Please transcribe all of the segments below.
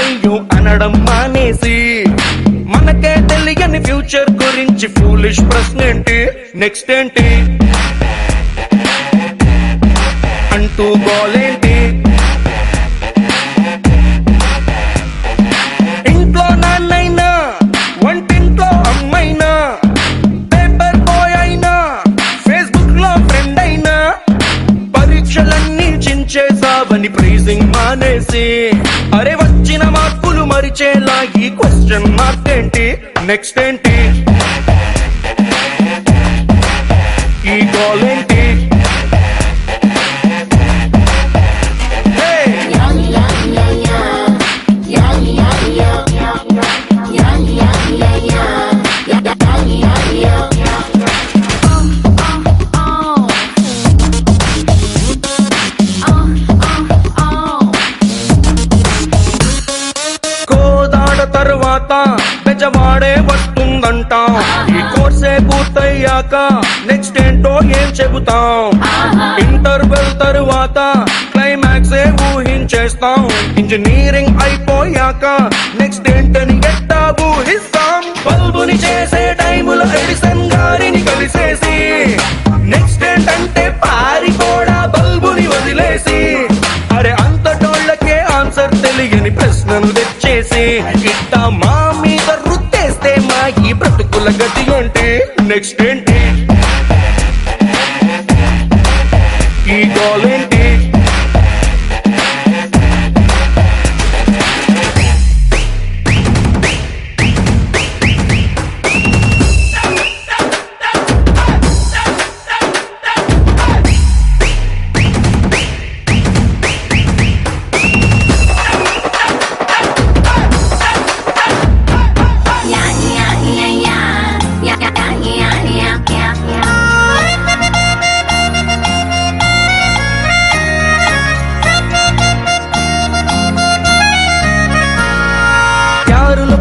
అయ్యో అనడం మానేసి మనకే తెలియని ఫ్యూచర్ గురించి ఫూలిష్ ప్రశ్న ఏంటి నెక్స్ట్ ఏంటి అంటూ గోలేంటి ఇంట్లో నాన్నైనా వంటింట్లో అమ్మైనా పేపర్ బాయ్ అయినా ఫేస్బుక్ లో ఫ్రెండ్ అయినా పరీక్షలన్నీ చించేసావని ప్రైజింగ్ మానేసి అరే వచ్చిన మార్కులు మరిచేలా ఈ క్వశ్చన్ మార్క్ ఏంటి నెక్స్ట్ ఏంటి ఈ గోల్ ఏంటి తర్వాత పెద్దవాడే వస్తుందంట ఈ కోర్సే పూర్తయ్యాక నెక్స్ట్ ఏంటో ఏం చెబుతాం ఇంటర్వెల్ తరువాత క్లైమాక్సే ఊహించేస్తాం ఇంజనీరింగ్ అయిపోయాక నెక్స్ట్ ఏంటని ఎట్టా ఊహిస్తాం బల్బుని చేసే టైములో ఎడిసన్ గారిని కలిసేసి నెక్స్ట్ ఏంటంటే పారిపోడా బల్బుని వదిలేసి అరే అంతటోళ్ళకే ఆన్సర్ తెలియని ప్రశ్నను తెచ్చేసి ఇట్టా మా మీద రుద్దేస్తే మా ఈ బ్రతుకుల గతి ఏంటి నెక్స్ట్ ఏంటి ఈ గోల్ ఏంటి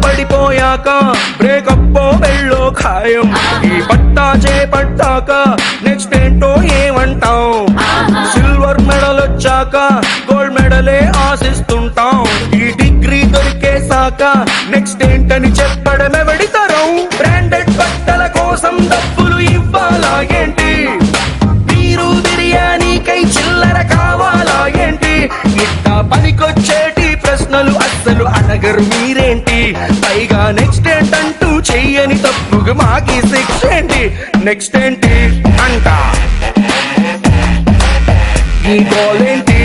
పడిపోయాక బ్రేకప్ వెళ్ళో ఖాయం ఈ పట్టా చేపట్టాక నెక్స్ట్ ఏంటో ఏమంటాం సిల్వర్ మెడల్ వచ్చాక గోల్డ్ మెడలే ఆశిస్తుంటాం ఈ డిగ్రీ దొరికేసాక నెక్స్ట్ ఏంటని చెప్పడమే వెడితరం బ్రాండెడ్ బట్టల కోసం డబ్బులు ఇవ్వాలా ఏంటి మీరు బిర్యానీకై చిల్లర కావాలా ఏంటి ఇట్టా పనికొచ్చేటి ప్రశ్నలు అస్సలు అడగరు మీరేంటి పైగా నెక్స్ట్ ఏంటంటూ చెయ్యని తప్పుగా మాకి శిక్ష ఏంటి నెక్స్ట్ ఏంటి అంట ఈ గోల్ ఏంటి